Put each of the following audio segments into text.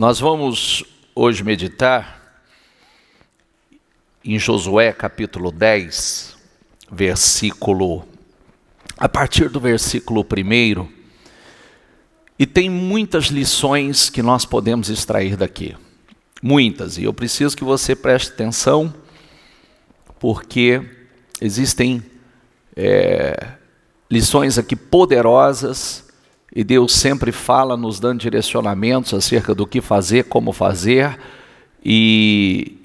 Nós vamos hoje meditar em Josué capítulo 10, a partir do versículo 1, e tem muitas lições que nós podemos extrair daqui, muitas, e eu preciso que você preste atenção, porque existem lições aqui poderosas, e Deus sempre fala, nos dando direcionamentos acerca do que fazer, como fazer, e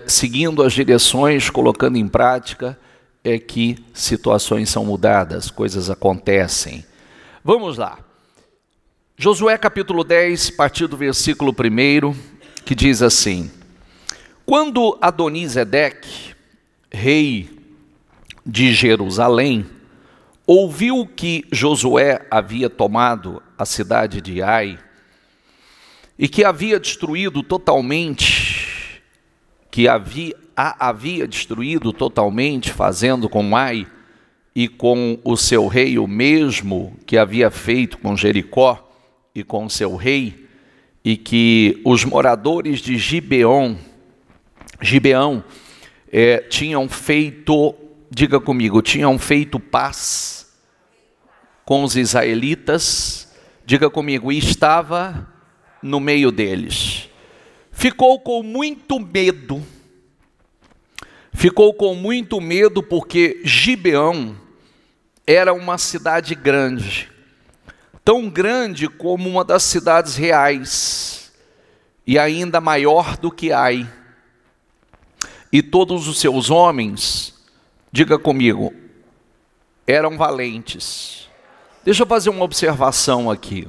seguindo as direções, colocando em prática, é que situações são mudadas, coisas acontecem. Vamos lá. Josué capítulo 10, a partir do versículo 1, que diz assim: Quando Adonisedeque, rei de Jerusalém, ouviu que Josué havia tomado a cidade de Ai e que havia destruído totalmente, havia destruído totalmente, fazendo com Ai e com o seu rei o mesmo que havia feito com Jericó e com o seu rei, e que os moradores de Gibeão tinham feito, diga comigo, tinham feito paz com os israelitas, diga comigo, e estava no meio deles. Ficou com muito medo, porque Gibeão era uma cidade grande, tão grande como uma das cidades reais, e ainda maior do que Ai. E todos os seus homens, diga comigo, eram valentes. Deixa eu fazer uma observação aqui.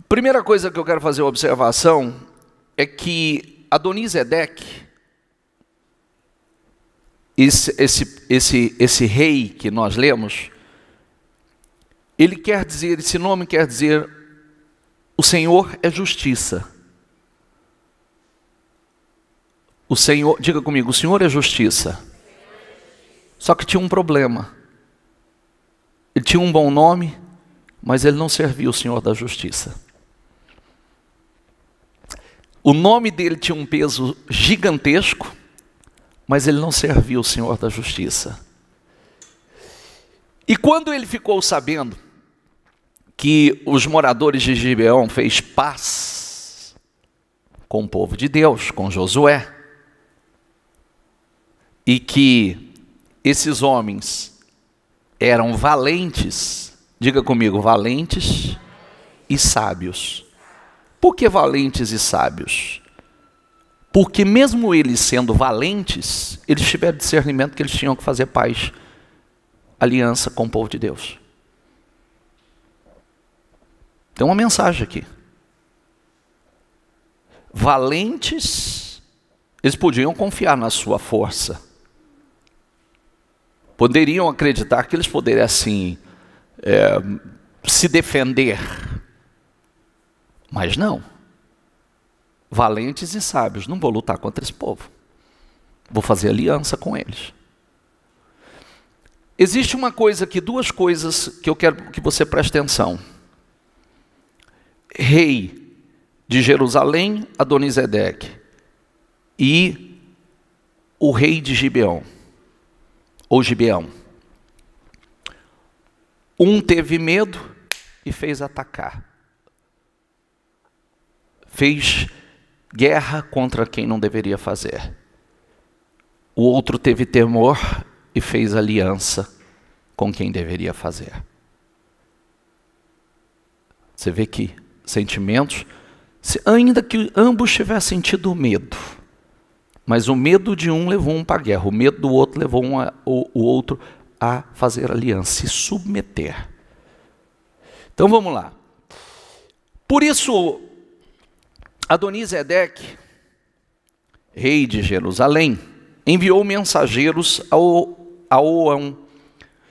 Primeira coisa que eu quero fazer uma observação é que Adonisedeque, esse rei que nós lemos, ele quer dizer, esse nome quer dizer, o Senhor é justiça. O Senhor, diga comigo, o Senhor é justiça. Só que tinha um problema. Ele tinha um bom nome, mas ele não servia o Senhor da justiça. O nome dele tinha um peso gigantesco, mas ele não servia o Senhor da justiça. E quando ele ficou sabendo que os moradores de Gibeão fez paz com o povo de Deus, com Josué, e que esses homens eram valentes, diga comigo, valentes e sábios. Por que valentes e sábios? Porque mesmo eles sendo valentes, eles tiveram discernimento que eles tinham que fazer paz, aliança com o povo de Deus. Tem uma mensagem aqui. Valentes, eles podiam confiar na sua força. Poderiam acreditar que eles poderiam assim se defender. Mas não. Valentes e sábios, não vou lutar contra esse povo. Vou fazer aliança com eles. Existe uma coisa aqui, duas coisas que eu quero que você preste atenção. Rei de Jerusalém, Adonisedeque, e o rei de Gibeão, ou Gibeão. Um teve medo e fez atacar. Fez guerra contra quem não deveria fazer. O outro teve temor e fez aliança com quem deveria fazer. Você vê que sentimentos, ainda que ambos tivessem tido medo, mas o medo de um levou um para a guerra, o medo do outro levou o outro a fazer aliança, se submeter. Então vamos lá. Por isso, Adonisedeque, rei de Jerusalém, enviou mensageiros a Oão,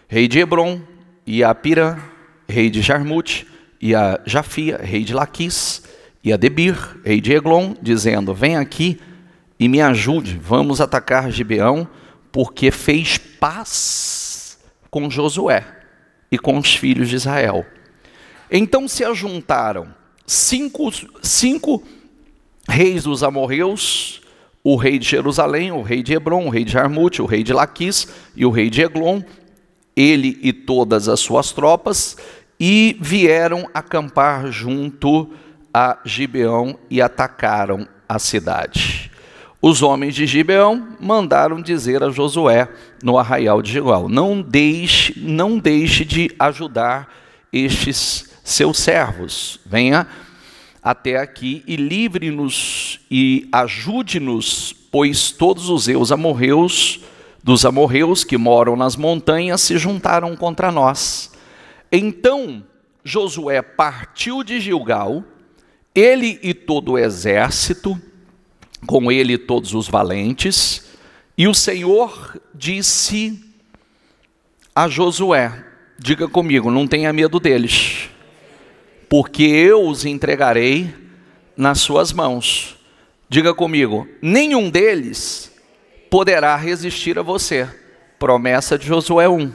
rei de Hebron, e a Pirã, rei de Jarmute, e a Jafia, rei de Laquis, e a Debir, rei de Eglon, dizendo: vem aqui e me ajude, vamos atacar Gibeão, porque fez paz com Josué e com os filhos de Israel. Então se ajuntaram cinco reis dos amorreus, o rei de Jerusalém, o rei de Hebron, o rei de Jarmute, o rei de Laquis e o rei de Eglon, ele e todas as suas tropas, e vieram acampar junto a Gibeão e atacaram a cidade. Os homens de Gibeão mandaram dizer a Josué no arraial de Gilgal: não deixe de ajudar estes seus servos, venha até aqui e livre-nos e ajude-nos, pois todos os dos amorreus que moram nas montanhas se juntaram contra nós. Então Josué partiu de Gilgal, ele e todo o exército, com ele todos os valentes, e o Senhor disse a Josué, diga comigo, não tenha medo deles, porque eu os entregarei nas suas mãos. Diga comigo, nenhum deles poderá resistir a você. Promessa de Josué 1.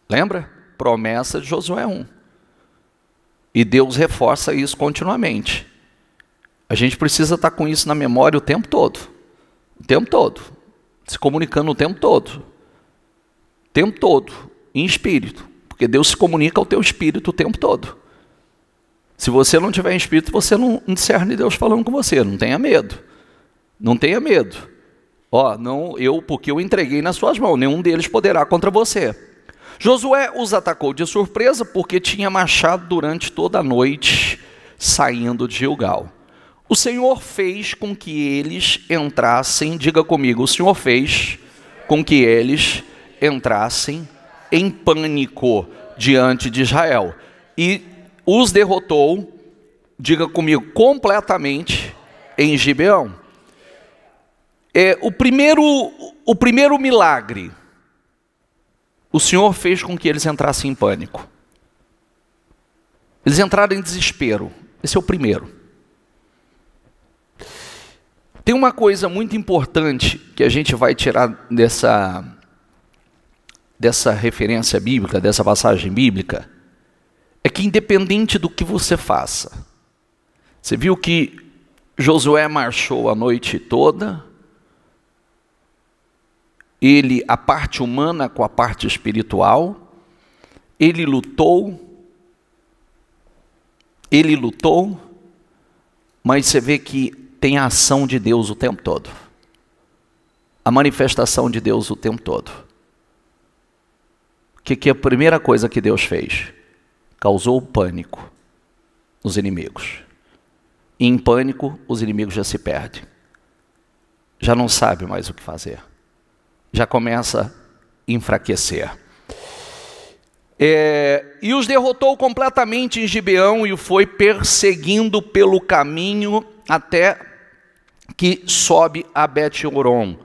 Lembra? Promessa de Josué 1. E Deus reforça isso continuamente. A gente precisa estar com isso na memória o tempo todo. O tempo todo. Se comunicando o tempo todo. O tempo todo. Em espírito. Porque Deus se comunica ao teu espírito o tempo todo. Se você não tiver em espírito, você não discerne Deus falando com você. Não tenha medo. Não tenha medo. Porque eu entreguei nas suas mãos. Nenhum deles poderá contra você. Josué os atacou de surpresa, porque tinha marchado durante toda a noite, saindo de Gilgal. O Senhor fez com que eles entrassem, diga comigo, o Senhor fez com que eles entrassem em pânico diante de Israel. E os derrotou, diga comigo, completamente em Gibeão. O primeiro milagre, o Senhor fez com que eles entrassem em pânico. Eles entraram em desespero. Esse é o primeiro. Tem uma coisa muito importante que a gente vai tirar dessa referência bíblica, dessa passagem bíblica, é que independente do que você faça, você viu que Josué marchou a noite toda, a parte humana com a parte espiritual, ele lutou, mas você vê que tem a ação de Deus o tempo todo, a manifestação de Deus o tempo todo. O que é a primeira coisa que Deus fez? Causou pânico nos inimigos. E em pânico, os inimigos já se perdem. Já não sabe mais o que fazer. Já começa a enfraquecer. E os derrotou completamente em Gibeão e o foi perseguindo pelo caminho até que sobe a Bet-horon.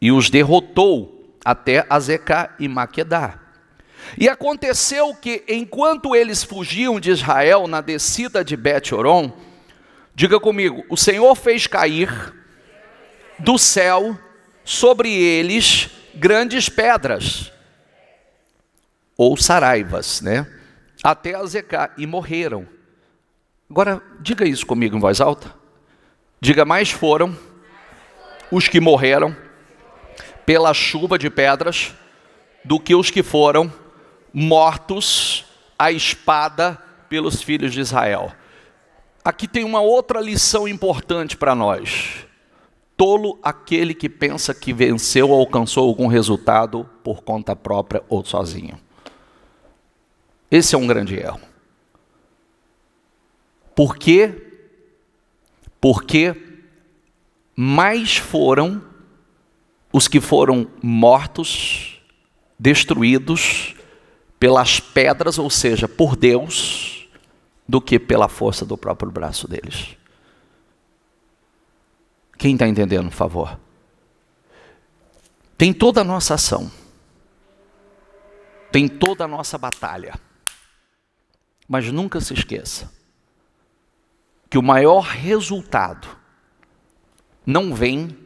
E os derrotou até Azecá e Maquedá. E aconteceu que, enquanto eles fugiam de Israel na descida de Bet-horon, diga comigo, o Senhor fez cair do céu sobre eles grandes pedras, ou saraivas, né? Até Azecá, e morreram. Agora, diga isso comigo em voz alta. Diga, mais foram os que morreram pela chuva de pedras do que os que foram mortos à espada pelos filhos de Israel. Aqui tem uma outra lição importante para nós. Tolo aquele que pensa que venceu ou alcançou algum resultado por conta própria ou sozinho. Esse é um grande erro. Por quê? Porque mais foram os que foram mortos, destruídos pelas pedras, ou seja, por Deus, do que pela força do próprio braço deles. Quem está entendendo, por favor? Tem toda a nossa ação. Tem toda a nossa batalha. Mas nunca se esqueça que o maior resultado não vem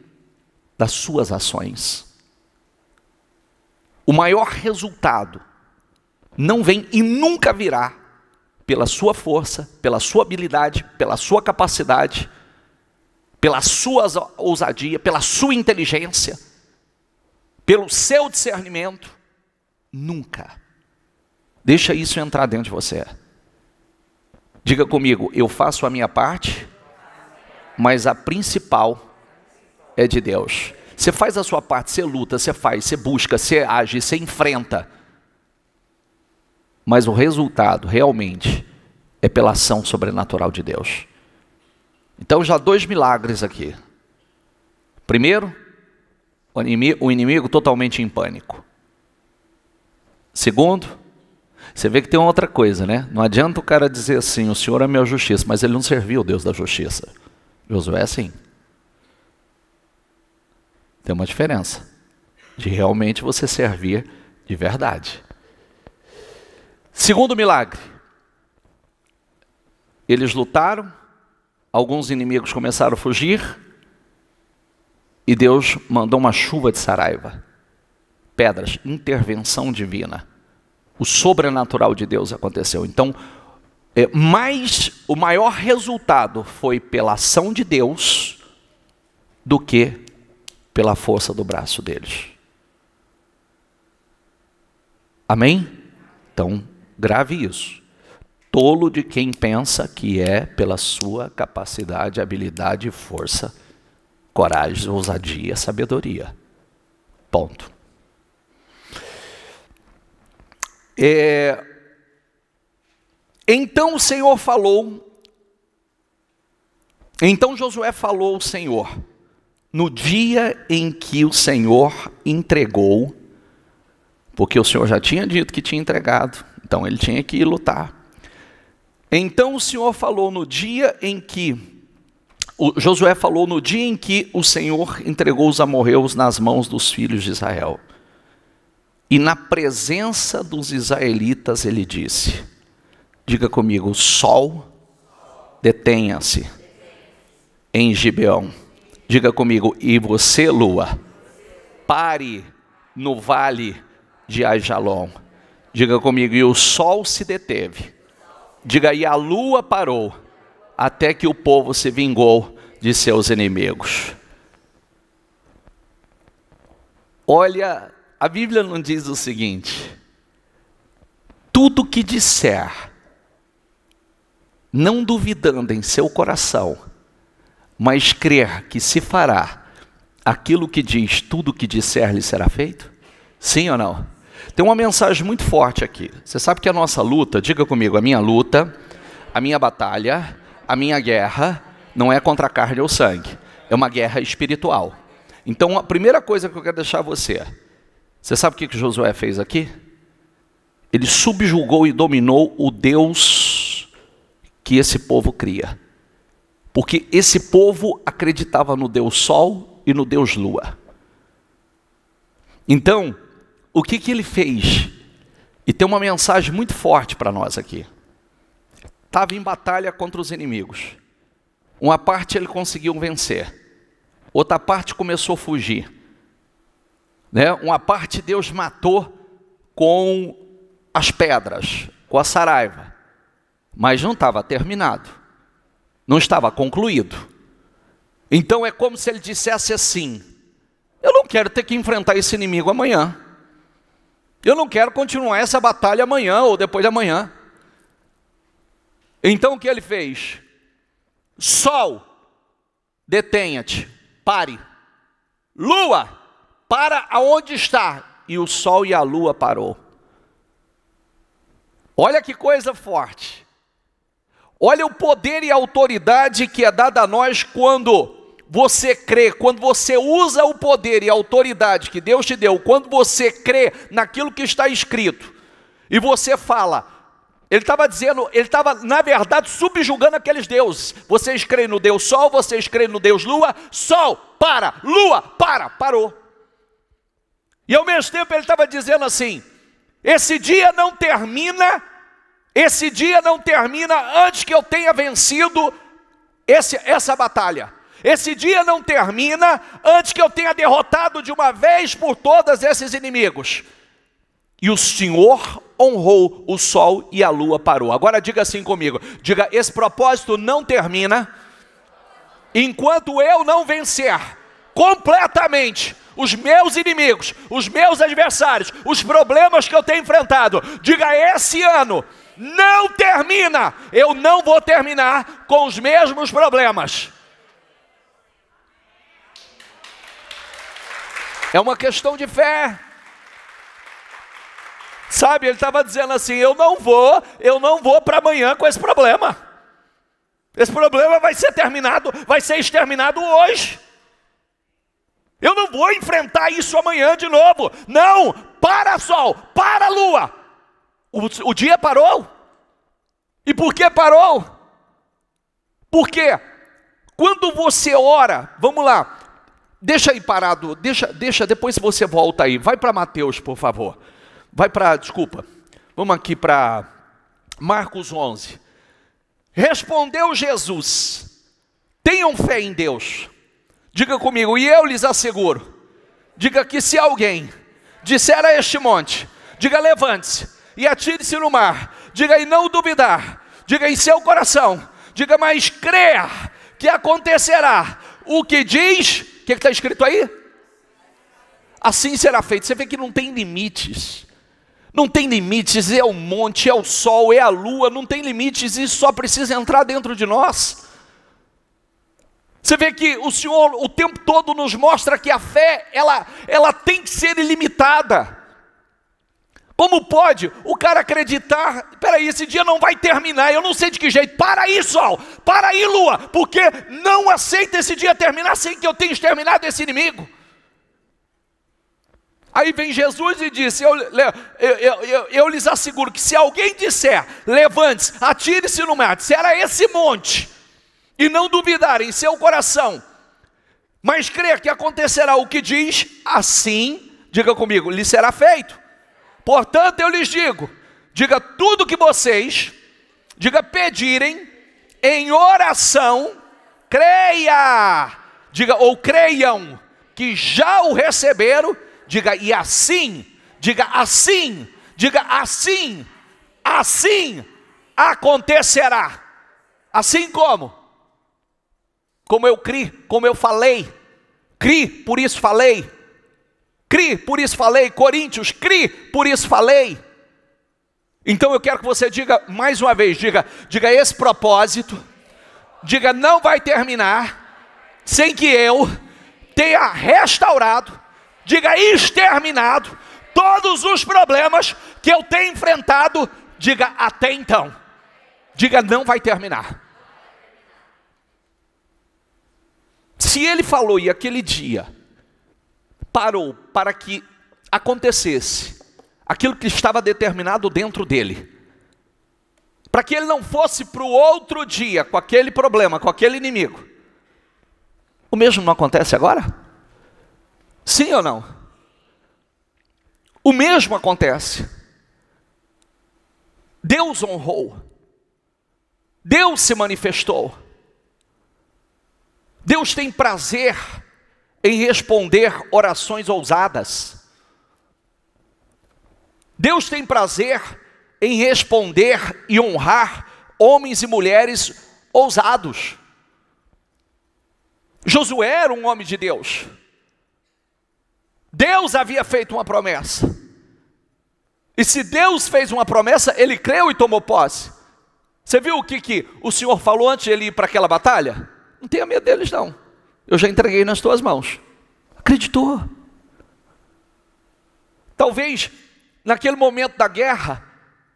das suas ações. O maior resultado não vem e nunca virá pela sua força, pela sua habilidade, pela sua capacidade, pela sua ousadia, pela sua inteligência, pelo seu discernimento. Nunca. Deixa isso entrar dentro de você. Diga comigo, eu faço a minha parte, mas a principal é de Deus. Você faz a sua parte, você luta, você faz, você busca, você age, você enfrenta. Mas o resultado, realmente, é pela ação sobrenatural de Deus. Então, já 2 milagres aqui. Primeiro, o inimigo totalmente em pânico. Segundo, você vê que tem outra coisa, né? Não adianta o cara dizer assim, o Senhor é minha justiça, mas ele não serviu o Deus da justiça. Josué, sim. Tem uma diferença de realmente você servir de verdade. Segundo milagre. Eles lutaram, alguns inimigos começaram a fugir, e Deus mandou uma chuva de saraiva. Pedras, intervenção divina. O sobrenatural de Deus aconteceu. Então, o maior resultado foi pela ação de Deus do que pela força do braço deles. Amém? Então, grave isso. Tolo de quem pensa que é pela sua capacidade, habilidade, força, coragem, ousadia, sabedoria. Ponto. Então o Senhor falou, então Josué falou ao Senhor, no dia em que o Senhor entregou, porque o Senhor já tinha dito que tinha entregado, então ele tinha que ir lutar. Então o Senhor falou no dia em que, Josué falou no dia em que o Senhor entregou os amorreus nas mãos dos filhos de Israel. E na presença dos israelitas ele disse, diga comigo, sol, detenha-se em Gibeão. Diga comigo, e você, lua, pare no vale de Aijalon. Diga comigo, e o sol se deteve. Diga, e a lua parou, até que o povo se vingou de seus inimigos. Olha, a Bíblia não diz o seguinte, tudo que disser, não duvidando em seu coração, mas crer que se fará aquilo que diz, tudo que disser lhe será feito? Sim ou não? Tem uma mensagem muito forte aqui. Você sabe que a nossa luta, diga comigo, a minha luta, a minha batalha, a minha guerra, não é contra a carne ou sangue, é uma guerra espiritual. Então a primeira coisa que eu quero deixar você sabe o que Josué fez aqui? Ele subjugou e dominou o Deus que esse povo cria. Porque esse povo acreditava no Deus Sol e no Deus Lua. Então, o que ele fez? E tem uma mensagem muito forte para nós aqui. Estava em batalha contra os inimigos. Uma parte ele conseguiu vencer. Outra parte começou a fugir. Uma parte Deus matou com as pedras, com a saraiva. Mas não estava terminado. Não estava concluído. Então é como se ele dissesse assim, eu não quero ter que enfrentar esse inimigo amanhã. Eu não quero continuar essa batalha amanhã ou depois de amanhã. Então o que ele fez? Sol, detenha-te, pare. Lua, para aonde está. E o sol e a lua parou. Olha que coisa forte. Olha o poder e a autoridade que é dada a nós quando você crê, quando você usa o poder e a autoridade que Deus te deu, quando você crê naquilo que está escrito, e você fala, ele estava dizendo, ele estava na verdade subjugando aqueles deuses. Vocês creem no Deus Sol, vocês creem no Deus Lua, Sol, para, Lua, parou. E ao mesmo tempo ele estava dizendo assim, esse dia não termina antes que eu tenha vencido essa batalha. Esse dia não termina antes que eu tenha derrotado de uma vez por todas esses inimigos. E o Senhor honrou o sol e a lua parou. Agora diga assim comigo, diga: esse propósito não termina enquanto eu não vencer completamente os meus inimigos, os meus adversários, os problemas que eu tenho enfrentado. Diga: esse ano não termina, eu não vou terminar com os mesmos problemas. É uma questão de fé. Sabe, ele estava dizendo assim: eu não vou para amanhã com esse problema. Esse problema vai ser exterminado hoje. Eu não vou enfrentar isso amanhã de novo. Não, para sol, para lua. O dia parou. E por que parou? Porque quando você ora, vamos lá, deixa aí parado, deixa, depois você volta aí. Vai para Mateus, por favor. Vamos aqui para Marcos 11. Respondeu Jesus: tenham fé em Deus. Diga comigo: e eu lhes asseguro. Diga que se alguém disser a este monte, diga: levante-se e atire-se no mar. Diga: e não duvidar. Diga em seu coração. Diga: mas crer que acontecerá o que diz. O que está escrito aí? Assim será feito. Você vê que não tem limites. Não tem limites, é o monte, é o sol, é a lua, não tem limites, isso só precisa entrar dentro de nós. Você vê que o Senhor o tempo todo nos mostra que a fé, ela tem que ser ilimitada. Como pode o cara acreditar: peraí, esse dia não vai terminar, eu não sei de que jeito, para aí sol, para aí lua, porque não aceita esse dia terminar sem que eu tenha exterminado esse inimigo. Aí vem Jesus e disse: eu lhes asseguro que se alguém disser, levante-se, atire-se no mar, disser a esse monte, e não duvidar em seu coração, mas crer que acontecerá o que diz, assim, diga comigo, lhe será feito. Portanto eu lhes digo, diga: tudo que vocês, diga, pedirem em oração, creia, diga, ou creiam que já o receberam. Diga: e assim, diga assim, diga assim, assim acontecerá. Assim como eu criei, como eu falei, criei, por isso falei, criei, por isso falei. Coríntios, criei, por isso falei. Então eu quero que você diga mais uma vez, diga: esse propósito, diga, não vai terminar sem que eu tenha restaurado, diga, exterminado todos os problemas que eu tenho enfrentado. Diga: até então. Diga: não vai terminar. Se ele falou e aquele dia parou para que acontecesse aquilo que estava determinado dentro dele, para que ele não fosse para o outro dia com aquele problema, com aquele inimigo, o mesmo não acontece agora? Sim ou não? O mesmo acontece. Deus honrou. Deus se manifestou. Deus tem prazer em responder orações ousadas. Deus tem prazer em responder e honrar homens e mulheres ousados. Josué era um homem de Deus. Deus havia feito uma promessa. E se Deus fez uma promessa, ele creu e tomou posse. Você viu o que o Senhor falou antes de ele ir para aquela batalha? Não tenha medo deles não. Eu já entreguei nas tuas mãos. Acreditou. Talvez naquele momento da guerra,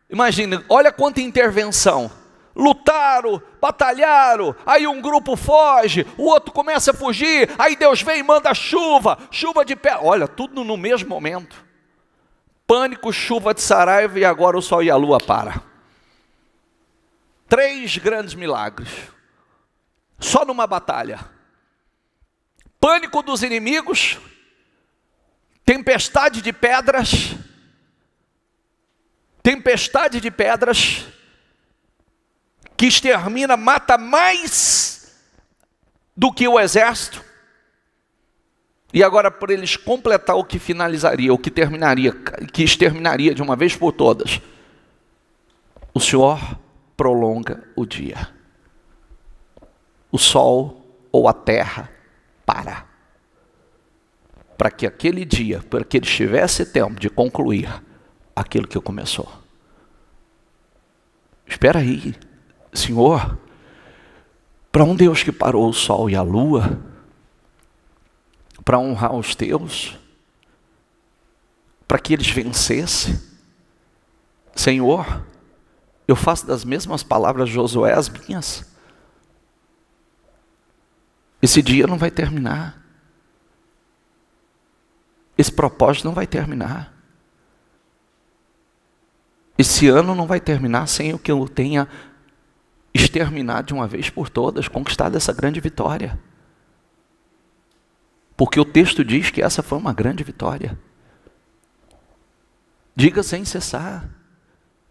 imagine, olha quanta intervenção. Lutaram, batalharam, aí um grupo foge, o outro começa a fugir, aí Deus vem e manda chuva de pé, olha, tudo no mesmo momento. Pânico, chuva de saraiva, e agora o sol e a lua param. 3 grandes milagres, só numa batalha. Pânico dos inimigos, tempestade de pedras, que extermina, mata mais do que o exército. E agora, para eles completar o que finalizaria, o que terminaria, que exterminaria de uma vez por todas, o Senhor prolonga o dia. O sol ou a terra para que aquele dia, para que eles tivessem tempo de concluir aquilo que começou. Espera aí, Senhor, para um Deus que parou o sol e a lua, para honrar os teus, para que eles vencessem, Senhor, eu faço das mesmas palavras de Josué as minhas. Esse dia não vai terminar. Esse propósito não vai terminar. Esse ano não vai terminar sem o que eu tenha exterminado de uma vez por todas, conquistado essa grande vitória. Porque o texto diz que essa foi uma grande vitória. Diga sem cessar.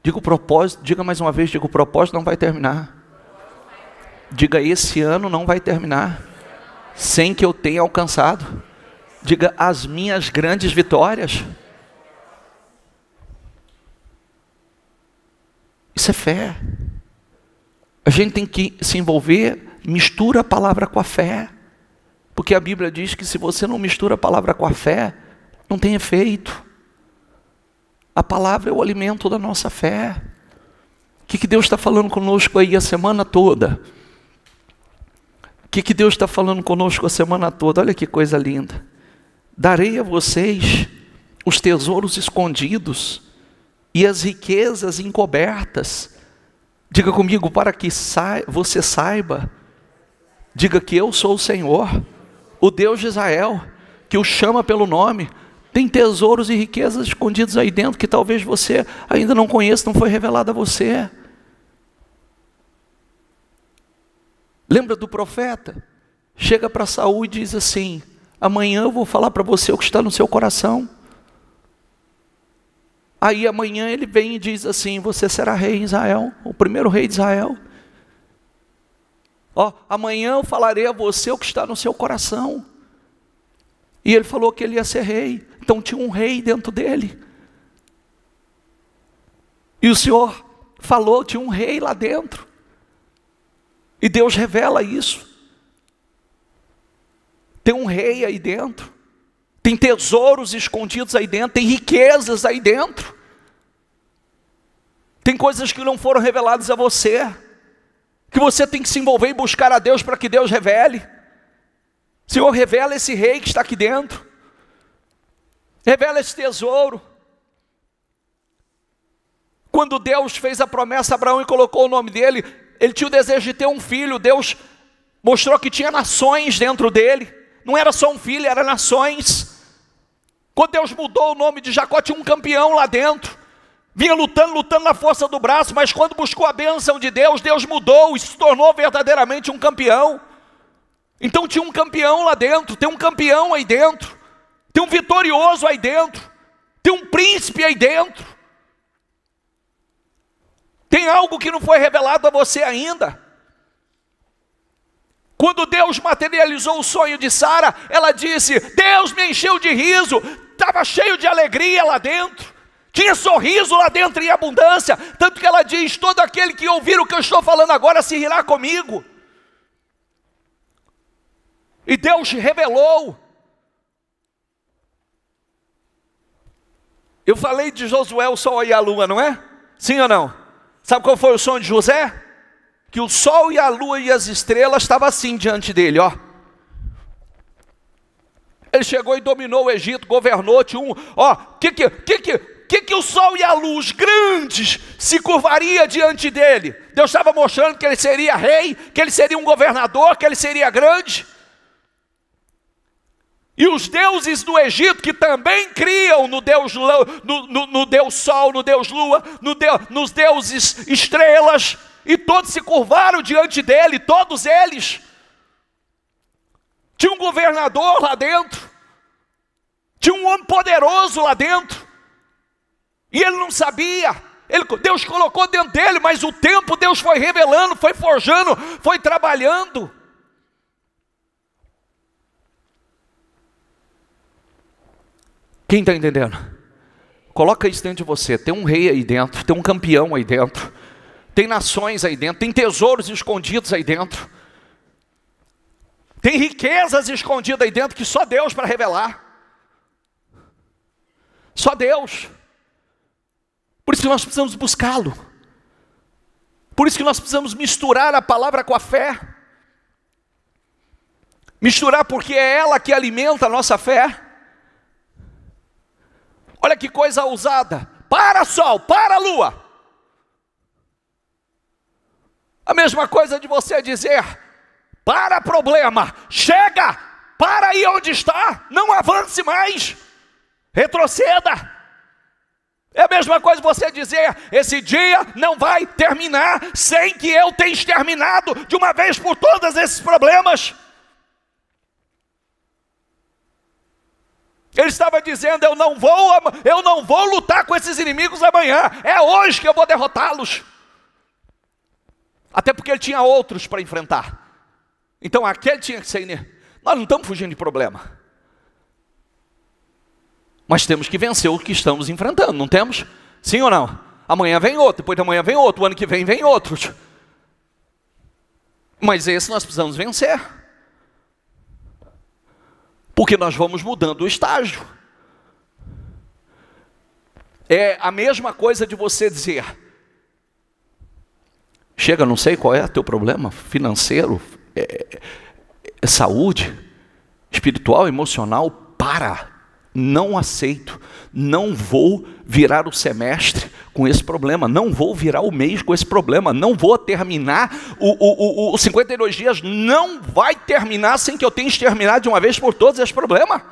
Diga o propósito, diga mais uma vez, diga o propósito não vai terminar. Diga esse ano não vai terminar sem que eu tenha alcançado. Diga as minhas grandes vitórias. Isso é fé. A gente tem que se envolver, mistura a palavra com a fé. Porque a Bíblia diz que se você não mistura a palavra com a fé, não tem efeito. A palavra é o alimento da nossa fé. O que Deus está falando conosco aí a semana toda? O que Deus está falando conosco a semana toda? Olha que coisa linda. Darei a vocês os tesouros escondidos e as riquezas encobertas. Diga comigo, para que você saiba. Diga que eu sou o Senhor, o Deus de Israel, que o chama pelo nome. Tem tesouros e riquezas escondidos aí dentro que talvez você ainda não conheça, não foi revelado a você. Lembra do profeta? Chega para Saul e diz assim: amanhã eu vou falar para você o que está no seu coração. Aí amanhã ele vem e diz assim: você será rei em Israel, o primeiro rei de Israel. Amanhã eu falarei a você o que está no seu coração. E ele falou que ele ia ser rei. Então tinha um rei dentro dele. E o Senhor falou, tinha um rei lá dentro. E Deus revela isso. Tem um rei aí dentro. Tem tesouros escondidos aí dentro. Tem riquezas aí dentro. Tem coisas que não foram reveladas a você, que você tem que se envolver e buscar a Deus para que Deus revele. Senhor, revela esse rei que está aqui dentro. Revela esse tesouro. Quando Deus fez a promessa a Abraão e colocou o nome dele, ele tinha o desejo de ter um filho. Deus mostrou que tinha nações dentro dele. Não era só um filho, era nações. Quando Deus mudou o nome de Jacó, tinha um campeão lá dentro. Vinha lutando na força do braço, mas quando buscou a bênção de Deus, Deus mudou e se tornou verdadeiramente um campeão. Então tinha um campeão lá dentro, tem um campeão aí dentro, tem um vitorioso aí dentro, tem um príncipe aí dentro. Tem algo que não foi revelado a você ainda. Quando Deus materializou o sonho de Sara, ela disse: Deus me encheu de riso, estava cheio de alegria lá dentro. Tinha sorriso lá dentro em abundância, tanto que ela diz: todo aquele que ouvir o que eu estou falando agora se rirá comigo. E Deus revelou. Eu falei de Josué, o sol e a lua, não é? Sim ou não? Sabe qual foi o sonho de José? Que o sol e a lua e as estrelas estavam assim diante dele, ó. Ele chegou e dominou o Egito, governou, tinha um, ó, que o sol e a luz grandes se curvaria diante dele? Deus estava mostrando que ele seria rei, que ele seria um governador, que ele seria grande. E os deuses do Egito, que também criam no Deus, no Deus Sol, no Deus Lua, nos deuses estrelas, e todos se curvaram diante dele, todos eles. Tinha um governador lá dentro, tinha um homem poderoso lá dentro, e ele não sabia. Deus colocou dentro dele, mas o tempo Deus foi revelando, foi forjando, foi trabalhando. Quem está entendendo? Coloca isso dentro de você. Tem um rei aí dentro, tem um campeão aí dentro, tem nações aí dentro, tem tesouros escondidos aí dentro, tem riquezas escondidas aí dentro que só Deus para revelar. Só Deus. Por isso que nós precisamos buscá-lo. Por isso que nós precisamos misturar a palavra com a fé. Misturar porque é ela que alimenta a nossa fé. Olha que coisa ousada. Para sol, para lua. A mesma coisa de você dizer, para problema, chega, para aí onde está, não avance mais, retroceda. É a mesma coisa você dizer, esse dia não vai terminar sem que eu tenha exterminado de uma vez por todas esses problemas. Ele estava dizendo, eu não vou lutar com esses inimigos amanhã, é hoje que eu vou derrotá-los. Até porque ele tinha outros para enfrentar. Então aquele tinha que ser. Nós não estamos fugindo de problema. Mas temos que vencer o que estamos enfrentando, não temos? Sim ou não? Amanhã vem outro, depois de amanhã vem outro, o ano que vem outros. Mas esse nós precisamos vencer. Porque nós vamos mudando o estágio. É a mesma coisa de você dizer, chega, não sei qual é o teu problema, financeiro, saúde, espiritual, emocional, não aceito, não vou virar o semestre com esse problema, não vou virar o mês com esse problema, não vou terminar, os 52 dias não vai terminar sem que eu tenha exterminado de uma vez por todas esse problema.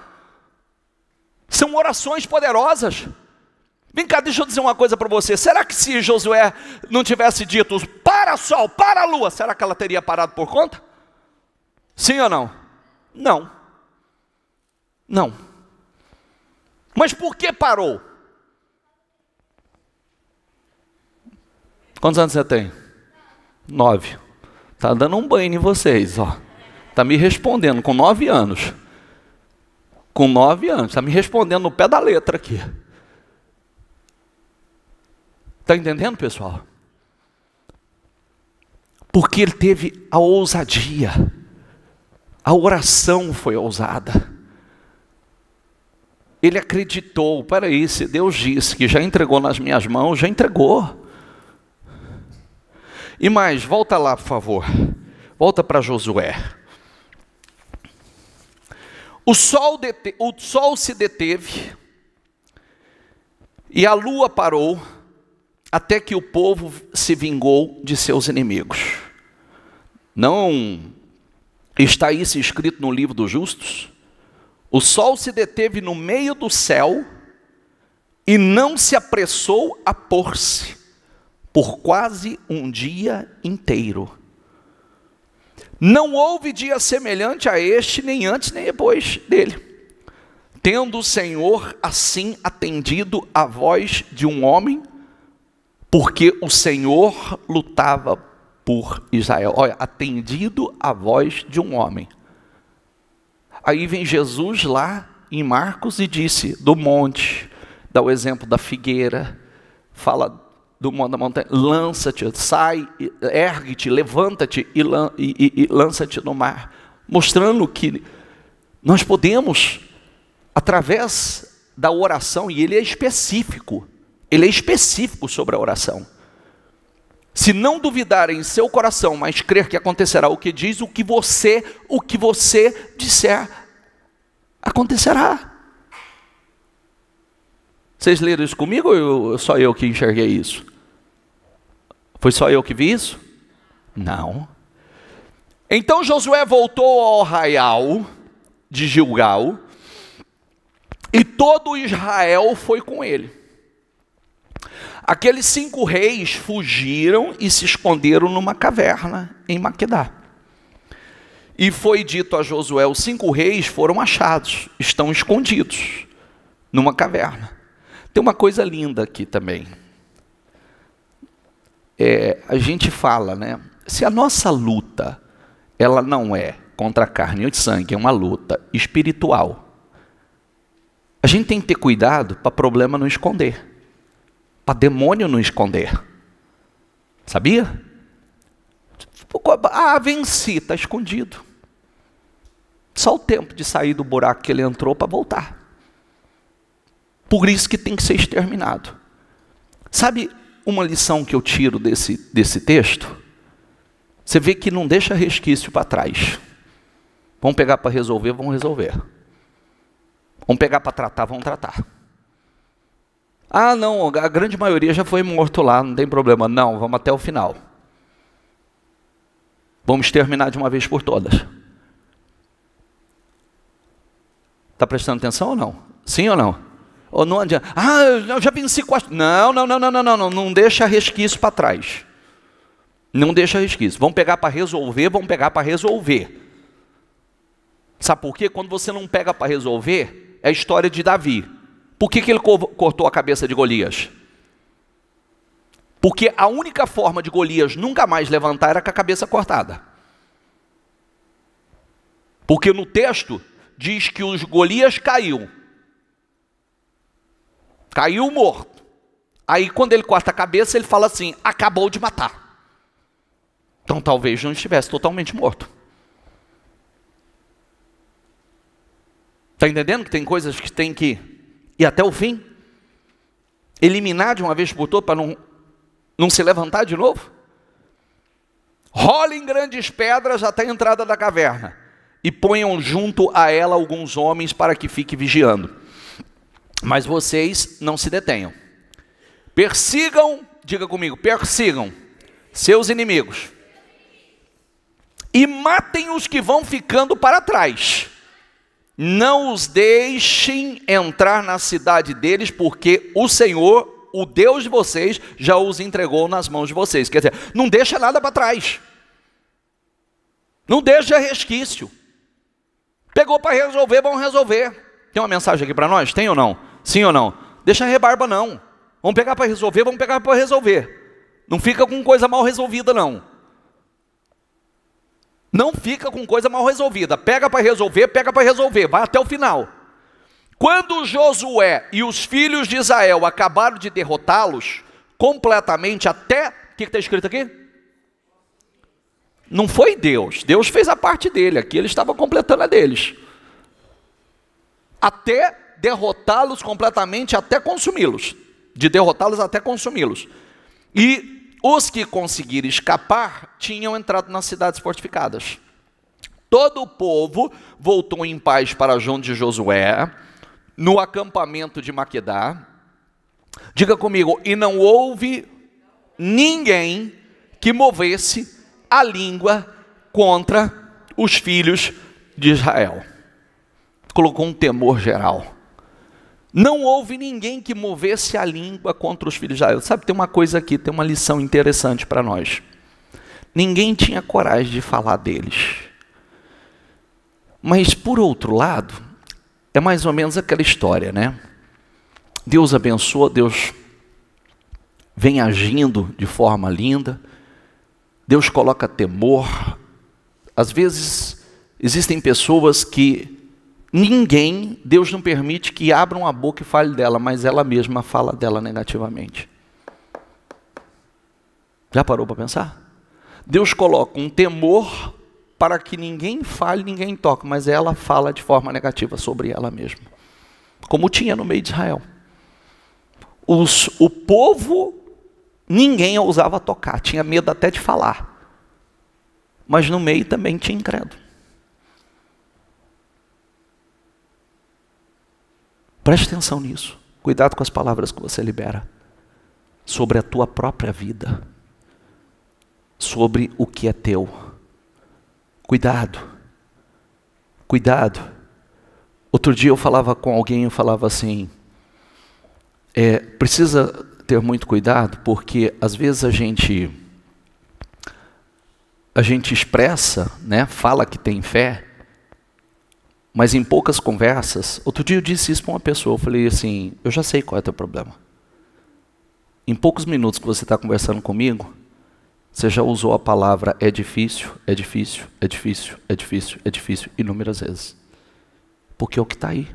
São orações poderosas. Vem cá, deixa eu dizer uma coisa para você, será que se Josué não tivesse dito, para sol, para a lua, será que ela teria parado por conta? Sim ou não? Não. Não. Mas por que parou? Quantos anos você tem? 9. Está dando um banho em vocês, ó. Está me respondendo com 9 anos. Com 9 anos, está me respondendo no pé da letra aqui. Está entendendo, pessoal? Porque ele teve a ousadia. A oração foi ousada. Ele acreditou, peraí, se Deus disse que já entregou nas minhas mãos, já entregou. E mais, volta lá, por favor. Volta para Josué. O sol se deteve, e a lua parou, até que o povo se vingou de seus inimigos. Não está isso escrito no livro dos justos? O sol se deteve no meio do céu e não se apressou a pôr-se por quase um dia inteiro. Não houve dia semelhante a este, nem antes nem depois dele. Tendo o Senhor assim atendido a voz de um homem, porque o Senhor lutava por Israel. Olha, atendido a voz de um homem. Aí vem Jesus lá em Marcos e disse, do monte, dá o exemplo da figueira, fala do monte da montanha, lança-te, sai, ergue-te, levanta-te e lança-te no mar. Mostrando que nós podemos, através da oração, e ele é específico sobre a oração. Se não duvidar em seu coração, mas crer que acontecerá o que diz, o que você disser, acontecerá. Vocês leram isso comigo ou só eu que enxerguei isso? Foi só eu que vi isso? Não. Então Josué voltou ao arraial de Gilgal, e todo Israel foi com ele. Aqueles 5 reis fugiram e se esconderam numa caverna em Maquedá. E foi dito a Josué, os 5 reis foram achados, estão escondidos numa caverna. Tem uma coisa linda aqui também. A gente fala, né? Se a nossa luta, ela não é contra a carne e o sangue, é uma luta espiritual. A gente tem que ter cuidado para problema não esconder, para demônio não esconder. Sabia? Ah, venci, está escondido. Só o tempo de sair do buraco que ele entrou para voltar. Por isso que tem que ser exterminado. Sabe uma lição que eu tiro desse texto? Você vê que não deixa resquício para trás. Vamos pegar para resolver, vamos resolver. Vamos pegar para tratar, vamos tratar. Ah, não, a grande maioria já foi morto lá, não tem problema. Não, vamos até o final. Vamos exterminar de uma vez por todas. Está prestando atenção ou não? Sim ou não? Ou não adianta? Ah, eu já venci quase. Não deixa resquício para trás. Não deixa resquício. Vamos pegar para resolver, vamos pegar para resolver. Sabe por quê? Quando você não pega para resolver, é a história de Davi. Por que ele cortou a cabeça de Golias? Porque a única forma de Golias nunca mais levantar era com a cabeça cortada. Porque no texto diz que os Golias caiu morto. Aí quando ele corta a cabeça, ele fala assim, acabou de matar. Então talvez não estivesse totalmente morto. Está entendendo que tem coisas que tem que ir até o fim? Eliminar de uma vez por todas para não se levantar de novo? Rolem grandes pedras até a entrada da caverna e ponham junto a ela alguns homens para que fique vigiando. Mas vocês não se detenham. Persigam, diga comigo, persigam seus inimigos. E matem os que vão ficando para trás. Não os deixem entrar na cidade deles, porque o Senhor, o Deus de vocês, já os entregou nas mãos de vocês. Quer dizer, não deixa nada para trás. Não deixa resquício. Pegou para resolver, vamos resolver. Tem uma mensagem aqui para nós? Tem ou não? Sim ou não? Deixa a rebarba não. Vamos pegar para resolver, vamos pegar para resolver. Não fica com coisa mal resolvida não. Não fica com coisa mal resolvida. Pega para resolver, vai até o final. Quando Josué e os filhos de Israel acabaram de derrotá-los completamente até... O que está escrito aqui? Não foi Deus. Deus fez a parte dele. Aqui ele estava completando a deles. Até derrotá-los completamente, até consumi-los. De derrotá-los até consumi-los. E os que conseguiram escapar tinham entrado nas cidades fortificadas. Todo o povo voltou em paz para junto de Josué, no acampamento de Maquedá. Diga comigo, e não houve ninguém que movesse a língua contra os filhos de Israel. Colocou um temor geral. Não houve ninguém que movesse a língua contra os filhos de Israel. Sabe, tem uma coisa aqui, tem uma lição interessante para nós. Ninguém tinha coragem de falar deles. Mas, por outro lado, é mais ou menos aquela história, né? Deus abençoa, Deus vem agindo de forma linda, Deus coloca temor. Às vezes, existem pessoas que Deus não permite que abram a boca e fale dela, mas ela mesma fala dela negativamente. Já parou para pensar? Deus coloca um temor para que ninguém fale, ninguém toque, mas ela fala de forma negativa sobre ela mesma. Como tinha no meio de Israel. O povo, ninguém ousava tocar, tinha medo até de falar. Mas no meio também tinha incrédulo. Preste atenção nisso. Cuidado com as palavras que você libera. Sobre a tua própria vida. Sobre o que é teu. Cuidado. Cuidado. Outro dia eu falava com alguém, eu falava assim, precisa ter muito cuidado, porque às vezes a gente expressa, né, fala que tem fé, mas em poucas conversas. Outro dia eu disse isso para uma pessoa, eu falei assim, eu já sei qual é o teu problema. Em poucos minutos que você está conversando comigo, você já usou a palavra é difícil, é difícil, é difícil, é difícil, é difícil, inúmeras vezes. Porque é o que está aí.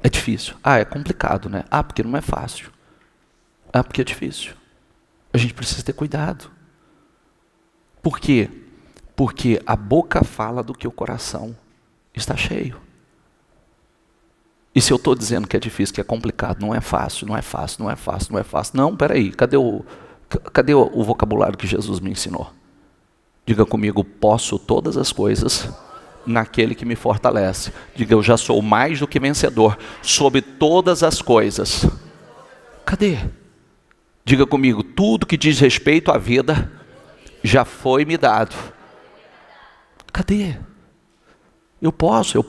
É difícil. Ah, é complicado, né? Ah, porque não é fácil. Ah, porque é difícil. A gente precisa ter cuidado. Por quê? Porque a boca fala do que o coração está cheio. E se eu estou dizendo que é difícil, que é complicado, não é fácil, não é fácil, não é fácil, não é fácil. Não, peraí, cadê o vocabulário que Jesus me ensinou? Diga comigo, posso todas as coisas naquele que me fortalece. Diga, eu já sou mais do que vencedor sobre todas as coisas. Cadê? Diga comigo, tudo que diz respeito à vida já foi me dado. Cadê? Eu posso.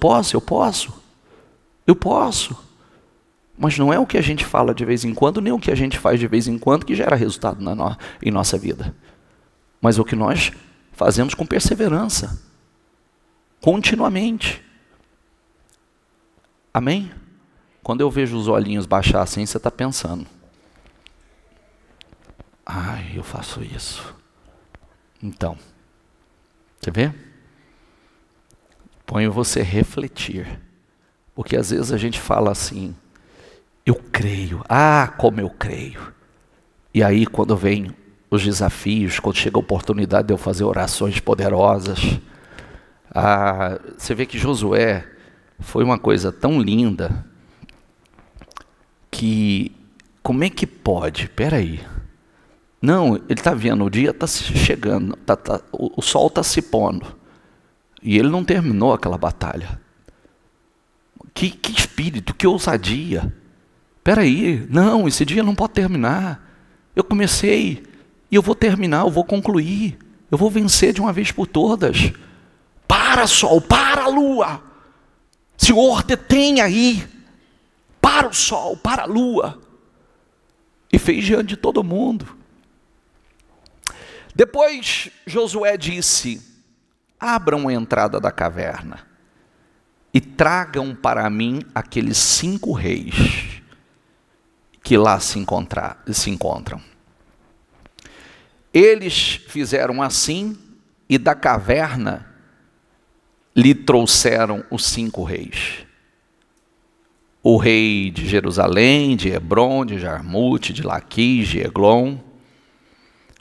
Mas não é o que a gente fala de vez em quando, nem o que a gente faz de vez em quando que gera resultado em nossa vida. Mas o que nós fazemos com perseverança, continuamente. Amém? Quando eu vejo os olhinhos baixar assim, você está pensando, ai, eu faço isso. Então, você vê? Ponho você refletir. Porque às vezes a gente fala assim, eu creio, como eu creio. E aí quando vem os desafios, quando chega a oportunidade de eu fazer orações poderosas, você vê que Josué foi uma coisa tão linda, que como é que pode? Peraí. Não, ele está vendo, o dia está chegando, o sol está se pondo. E ele não terminou aquela batalha. Que espírito, que ousadia. Peraí, não, esse dia não pode terminar. Eu comecei e eu vou terminar, eu vou concluir. Eu vou vencer de uma vez por todas. Para, sol, para, lua. Senhor, detém aí. Para o sol, para a lua. E fez diante de todo mundo. Depois Josué disse, abram a entrada da caverna e tragam para mim aqueles 5 reis que lá se encontram. Eles fizeram assim e da caverna lhe trouxeram os 5 reis. O rei de Jerusalém, de Hebrom, de Jarmute, de Laquis, de Eglon.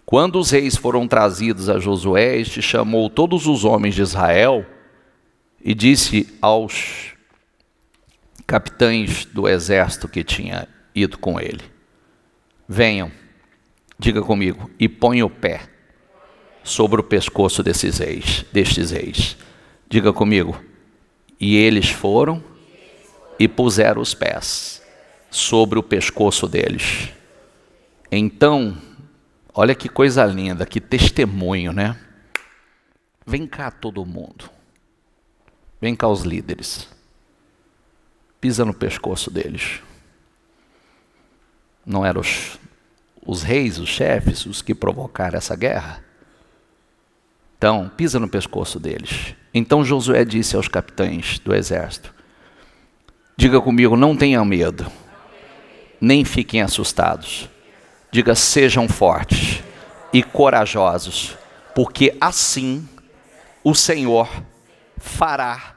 Quando os reis foram trazidos a Josué, este chamou todos os homens de Israel e disse aos capitães do exército que tinha ido com ele, venham, diga comigo, e põe o pé sobre o pescoço destes reis. Diga comigo, e eles foram e puseram os pés sobre o pescoço deles. Então, olha que coisa linda, que testemunho, né? Vem cá todo mundo. Vem cá os líderes. Pisa no pescoço deles. Não eram os reis, os chefes, os que provocaram essa guerra? Então, pisa no pescoço deles. Então Josué disse aos capitães do exército, diga comigo, não tenham medo, nem fiquem assustados. Diga, sejam fortes e corajosos, porque assim o Senhor fará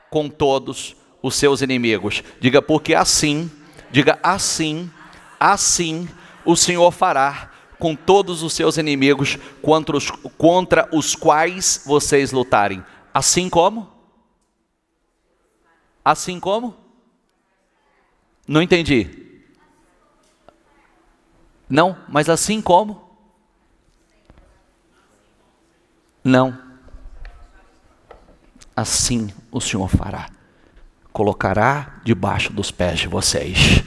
com todos os seus inimigos. Diga, porque assim, diga assim o Senhor fará com todos os seus inimigos contra os quais vocês lutarem. Assim como? Assim como? Não entendi. Não, mas assim como? Não. Assim o Senhor fará. Colocará debaixo dos pés de vocês.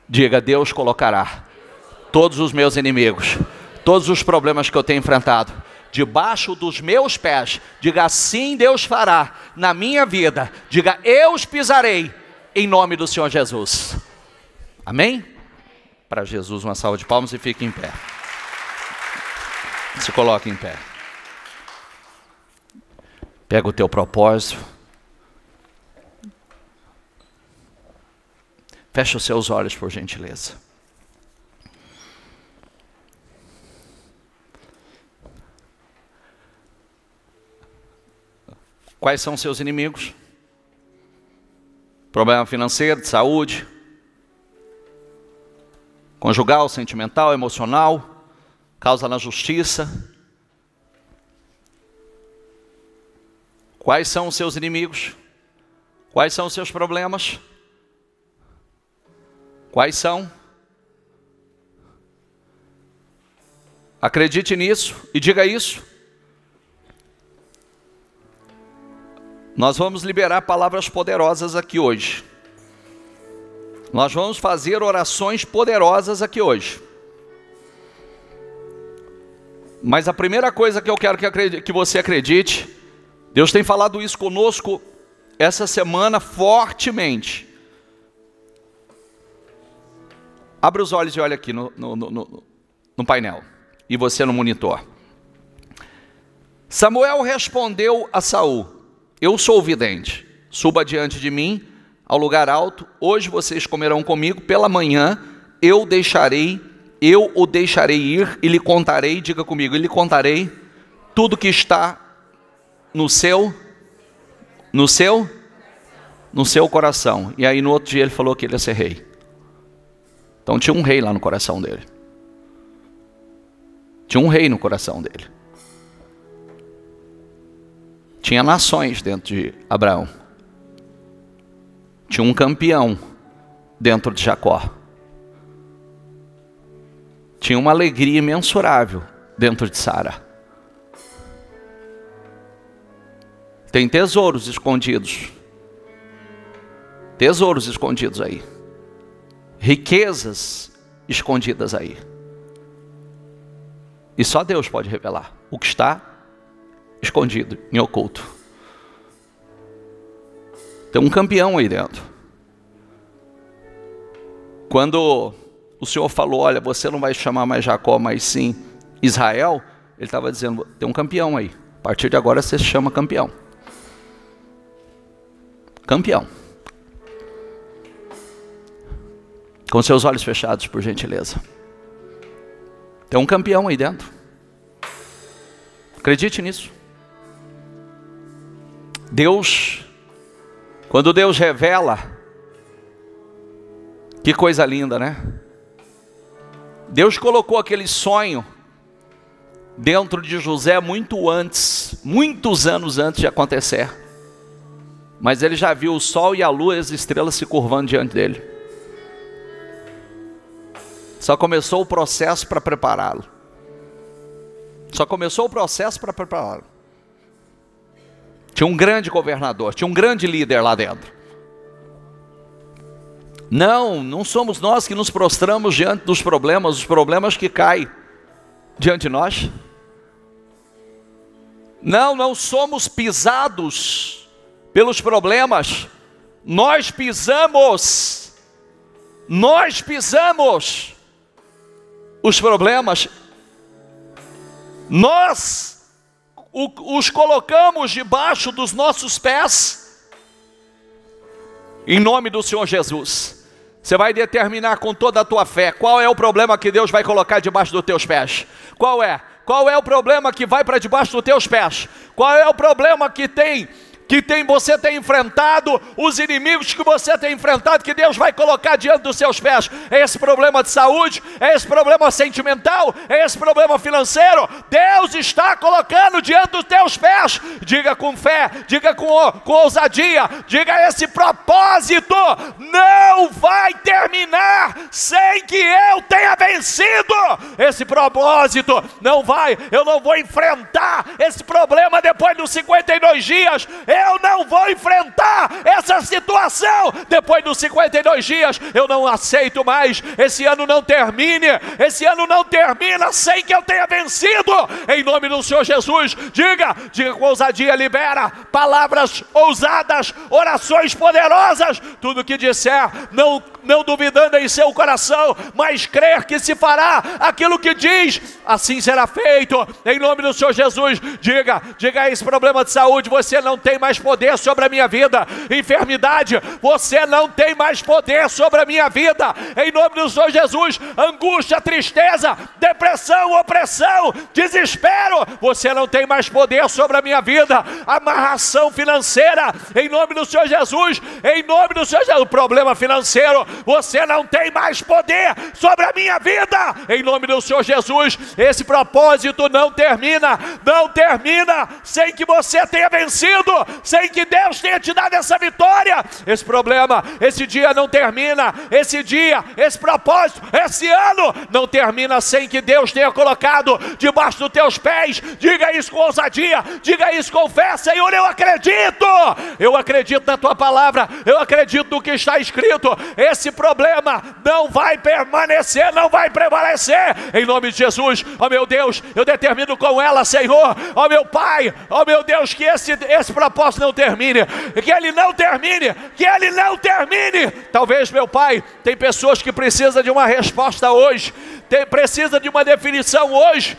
Diga, Deus colocará todos os meus inimigos, todos os problemas que eu tenho enfrentado, debaixo dos meus pés. Diga, assim Deus fará na minha vida. Diga, eu os pisarei em nome do Senhor Jesus. Amém? Para Jesus uma salva de palmas e fique em pé. Se coloque em pé. Pega o teu propósito. Fecha os seus olhos, por gentileza. Quais são seus inimigos? Problema financeiro, de saúde, conjugal, sentimental, emocional, causa na justiça. Quais são os seus inimigos? Quais são os seus problemas? Quais são? Acredite nisso e diga isso. Nós vamos liberar palavras poderosas aqui hoje. Nós vamos fazer orações poderosas aqui hoje. Mas a primeira coisa que eu quero que você acredite, Deus tem falado isso conosco essa semana fortemente. Abre os olhos e olha aqui no painel. E você no monitor. Samuel respondeu a Saul: eu sou o vidente. Suba diante de mim ao lugar alto. Hoje vocês comerão comigo. Pela manhã eu o deixarei ir e lhe contarei. Diga comigo, e lhe contarei tudo que está no seu coração. E aí no outro dia ele falou que ele ia ser rei. Então tinha um rei lá no coração dele. Tinha um rei no coração dele. Tinha nações dentro de Abraão. Tinha um campeão dentro de Jacó. Tinha uma alegria imensurável dentro de Sara. Tem tesouros escondidos. Tesouros escondidos aí. Riquezas escondidas aí. E só Deus pode revelar o que está escondido, em oculto. Tem um campeão aí dentro. Quando o Senhor falou, olha, você não vai chamar mais Jacó, mas sim Israel, ele estava dizendo, tem um campeão aí. A partir de agora você se chama campeão. Campeão. Com seus olhos fechados, por gentileza. Tem um campeão aí dentro. Acredite nisso. Deus, quando Deus revela, que coisa linda, né? Deus colocou aquele sonho dentro de José muito antes, muitos anos antes de acontecer. Mas ele já viu o sol e a lua e as estrelas se curvando diante dele. Só começou o processo para prepará-lo. Só começou o processo para prepará-lo. Tinha um grande governador, tinha um grande líder lá dentro. Não somos nós que nos prostramos diante dos problemas, os problemas que caem diante de nós. Não somos pisados pelos problemas. Nós pisamos os problemas. Nós os colocamos debaixo dos nossos pés. Em nome do Senhor Jesus. Você vai determinar com toda a tua fé qual é o problema que Deus vai colocar debaixo dos teus pés. Qual é? Qual é o problema que vai para debaixo dos teus pés? Qual é o problema você tem enfrentado, os inimigos que você tem enfrentado, que Deus vai colocar diante dos seus pés? É esse problema de saúde? É esse problema sentimental? É esse problema financeiro? Deus está colocando diante dos teus pés. Diga com fé, diga com ousadia, diga: esse propósito não vai terminar sem que eu tenha vencido. Esse propósito não vai, eu não vou enfrentar esse problema depois dos 52 dias. Eu não vou enfrentar essa situação depois dos 52 dias. Eu não aceito mais. Esse ano não termine. Esse ano não termina sem que eu tenha vencido. Em nome do Senhor Jesus. Diga com ousadia, libera palavras ousadas, orações poderosas. Tudo que disser, não duvidando em seu coração, mas crer que se fará aquilo que diz, assim será feito. Em nome do Senhor Jesus. Diga esse problema de saúde, você não tem mais mais poder sobre a minha vida. Enfermidade, você não tem mais poder sobre a minha vida. Em nome do Senhor Jesus, angústia, tristeza, depressão, opressão, desespero, você não tem mais poder sobre a minha vida. Amarração financeira, em nome do Senhor Jesus, em nome do Senhor Jesus, problema financeiro, você não tem mais poder sobre a minha vida. Em nome do Senhor Jesus, esse propósito não termina sem que você tenha vencido, sem que Deus tenha te dado essa vitória. Esse problema, esse dia não termina, esse dia, esse propósito, esse ano não termina sem que Deus tenha colocado debaixo dos teus pés. Diga isso com ousadia, diga isso com fé: Senhor, eu acredito na tua palavra, eu acredito no que está escrito. Esse problema não vai permanecer, não vai prevalecer, em nome de Jesus. Ó meu Deus, eu determino com ela, Senhor, ó meu Pai, ó meu Deus, que esse propósito não termine, que ele não termine. Talvez, meu Pai, tem pessoas que precisam de uma resposta hoje, precisa de uma definição hoje,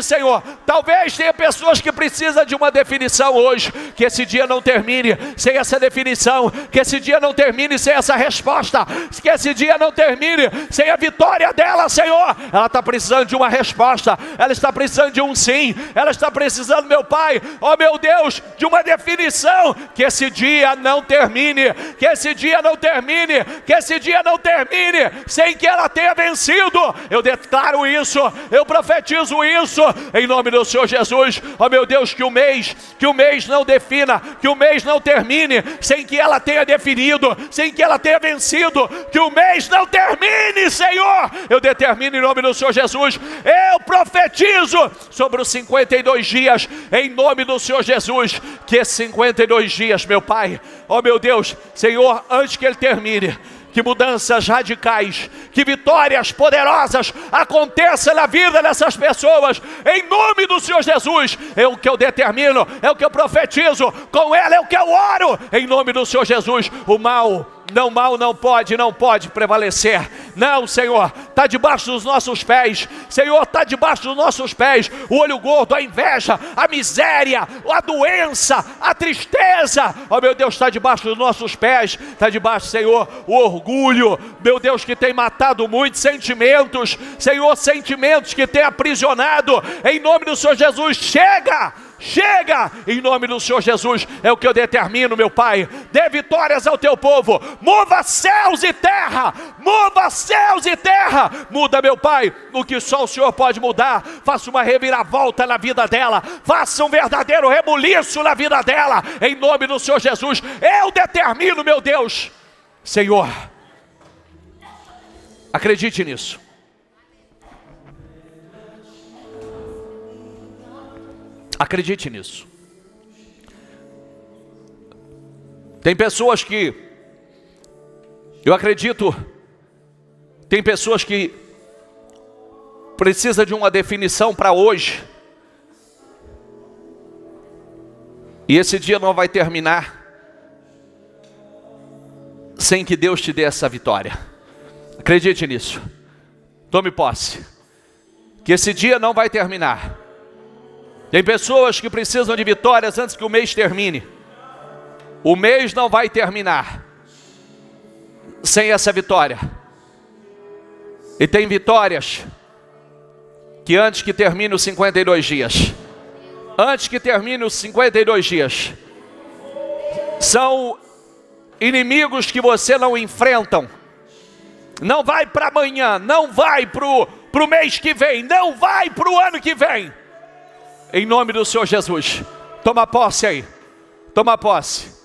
Senhor. Talvez tenha pessoas que precisam de uma definição hoje. Que esse dia não termine sem essa definição, que esse dia não termine sem essa resposta, que esse dia não termine sem a vitória dela, Senhor. Ela está precisando de uma resposta, ela está precisando de um sim, ela está precisando, meu Pai, ó meu Deus, de uma definição. Que esse dia não termine, que esse dia não termine, que esse dia não termine sem que ela tenha vencido. Eu declaro isso, eu profetizo isso, em nome do Senhor Jesus. Ó meu Deus, que o mês não defina, que o mês não termine sem que ela tenha definido, sem que ela tenha vencido. Que o mês não termine, Senhor. Eu determino em nome do Senhor Jesus, eu profetizo sobre os 52 dias, em nome do Senhor Jesus, que esses 52 dias, meu Pai, ó meu Deus, Senhor, antes que ele termine, que mudanças radicais, que vitórias poderosas aconteçam na vida dessas pessoas, em nome do Senhor Jesus. É o que eu determino, é o que eu profetizo, com ela é o que eu oro, em nome do Senhor Jesus. O mal não pode prevalecer. Não, Senhor, está debaixo dos nossos pés. Senhor, está debaixo dos nossos pés. O olho gordo, a inveja, a miséria, a doença, a tristeza, ó meu Deus, está debaixo dos nossos pés. Está debaixo, Senhor, o orgulho, meu Deus, que tem matado muitos sentimentos, Senhor, sentimentos que tem aprisionado. Em nome do Senhor Jesus, chega, em nome do Senhor Jesus. É o que eu determino, meu Pai. Dê vitórias ao teu povo. Mova céus e terra, muda, meu Pai, o que só o Senhor pode mudar. Faça uma reviravolta na vida dela, faça um verdadeiro rebuliço na vida dela, em nome do Senhor Jesus. Eu determino, meu Deus, Senhor, acredite nisso. Acredite nisso. Tem pessoas que, eu acredito, tem pessoas que precisam de uma definição para hoje. E esse dia não vai terminar sem que Deus te dê essa vitória. Acredite nisso. Tome posse. Que esse dia não vai terminar. Tem pessoas que precisam de vitórias antes que o mês termine. O mês não vai terminar sem essa vitória. E tem vitórias que antes que termine os 52 dias, são inimigos que você não enfrentam. Não vai para amanhã, não vai para o mês que vem, não vai para o ano que vem. Em nome do Senhor Jesus, toma posse aí, toma posse.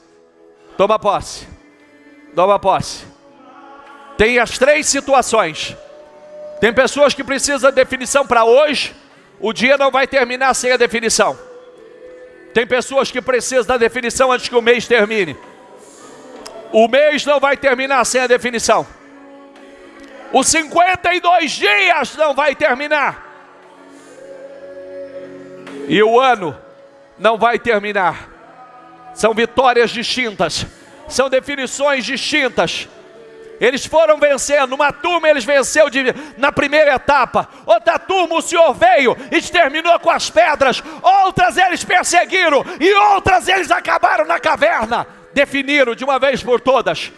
Tem as 3 situações. Tem pessoas que precisam de definição para hoje, o dia não vai terminar sem a definição. Tem pessoas que precisam da definição antes que o mês termine. O mês não vai terminar sem a definição. Os 52 dias não vai terminar. E o ano não vai terminar. São vitórias distintas, são definições distintas. Eles foram vencendo. Uma turma eles venceu na primeira etapa. Outra turma o Senhor veio e exterminou com as pedras. Outras eles perseguiram. E outras eles acabaram na caverna. Definiram de uma vez por todas.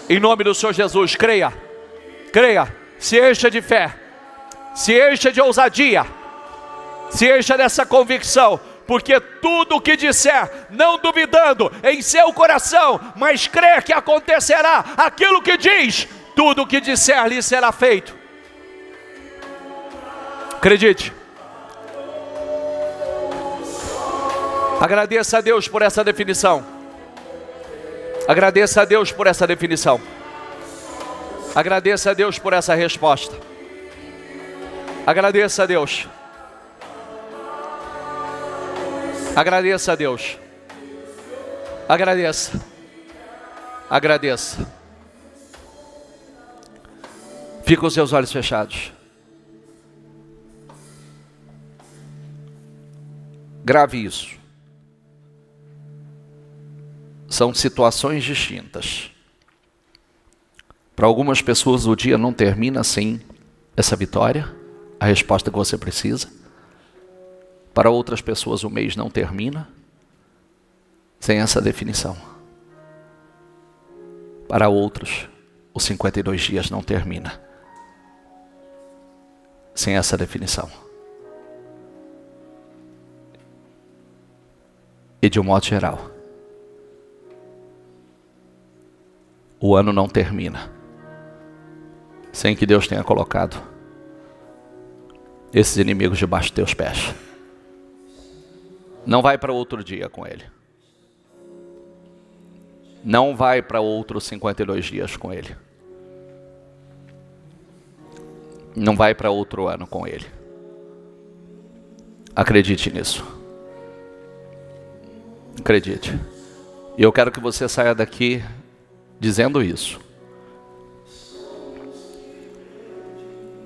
Em nome do Senhor Jesus, creia. Creia. Se encha de fé. Se encha de ousadia. Se encha dessa convicção. Porque tudo o que disser, não duvidando em seu coração, mas crer que acontecerá aquilo que diz, tudo o que disser lhe será feito. Acredite. Agradeça a Deus por essa definição. Agradeça a Deus por essa definição. Agradeça a Deus por essa resposta. Agradeça a Deus. Agradeça a Deus. Agradeça. Agradeça. Fique com os seus olhos fechados. Grave isso. São situações distintas. Para algumas pessoas o dia não termina sem essa vitória, a resposta que você precisa. Para outras pessoas o mês não termina sem essa definição. Para outros, os 52 dias não termina sem essa definição. E de um modo geral, o ano não termina sem que Deus tenha colocado esses inimigos debaixo dos teus pés. Não vai para outro dia com ele. Não vai para outros 52 dias com ele. Não vai para outro ano com ele. Acredite nisso. Acredite. E eu quero que você saia daqui dizendo isso.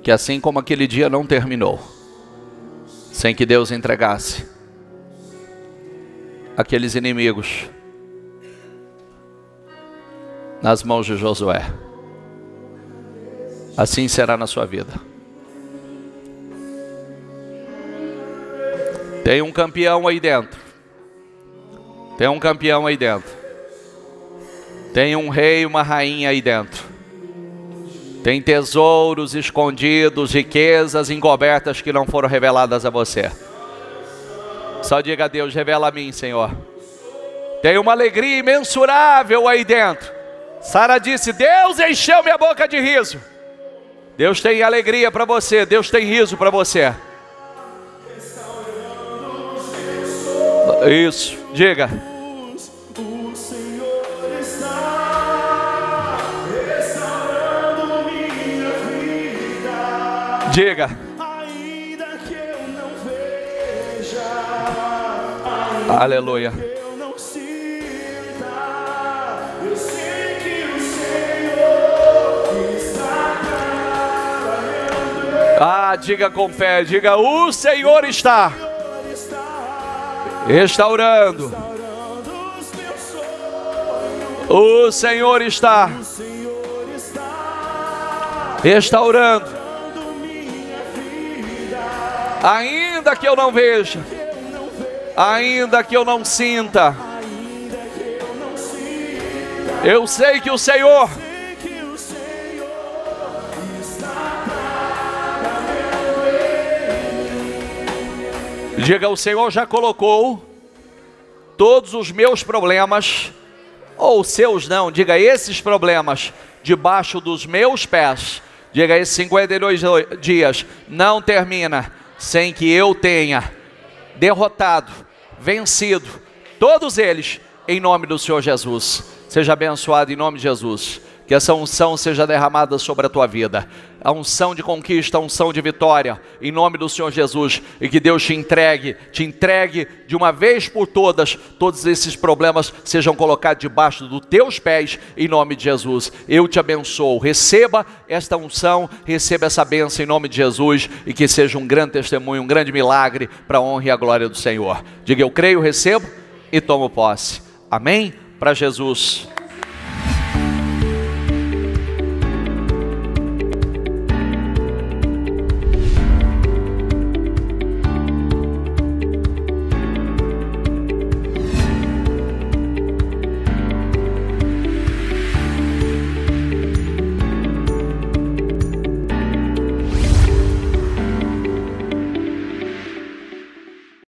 Que assim como aquele dia não terminou sem que Deus entregasse aqueles inimigos nas mãos de Josué, assim será na sua vida. Tem um campeão aí dentro. Tem um campeão aí dentro. Tem um rei e uma rainha aí dentro. Tem tesouros escondidos, riquezas encobertas que não foram reveladas a você. Só diga a Deus: revela a mim, Senhor. Tem uma alegria imensurável aí dentro. Sara disse: Deus encheu minha boca de riso. Deus tem alegria para você. Deus tem riso para você. Isso, diga. O Senhor está restaurando minha vida. Diga. Aleluia. Eu não sinta, eu sei que o Senhor está trabalhando. Ah, diga com fé, diga: o Senhor está restaurando os meus sonhos. O Senhor está restaurando minha vida. ainda que eu não veja, ainda que eu não sinta, eu sei que o Senhor diga: o Senhor já colocou todos os meus problemas, ou seus não, diga esses problemas, debaixo dos meus pés. Diga: esses 52 dias não termina sem que eu tenha derrotado, vencido todos eles, em nome do Senhor Jesus. Seja abençoado em nome de Jesus. Que essa unção seja derramada sobre a tua vida, a unção de conquista, a unção de vitória, em nome do Senhor Jesus. E que Deus te entregue de uma vez por todas, todos esses problemas sejam colocados debaixo dos teus pés, em nome de Jesus. Eu te abençoo, receba esta unção, receba essa bênção em nome de Jesus, e que seja um grande testemunho, um grande milagre, para a honra e a glória do Senhor. Diga: eu creio, recebo e tomo posse. Amém? Para Jesus.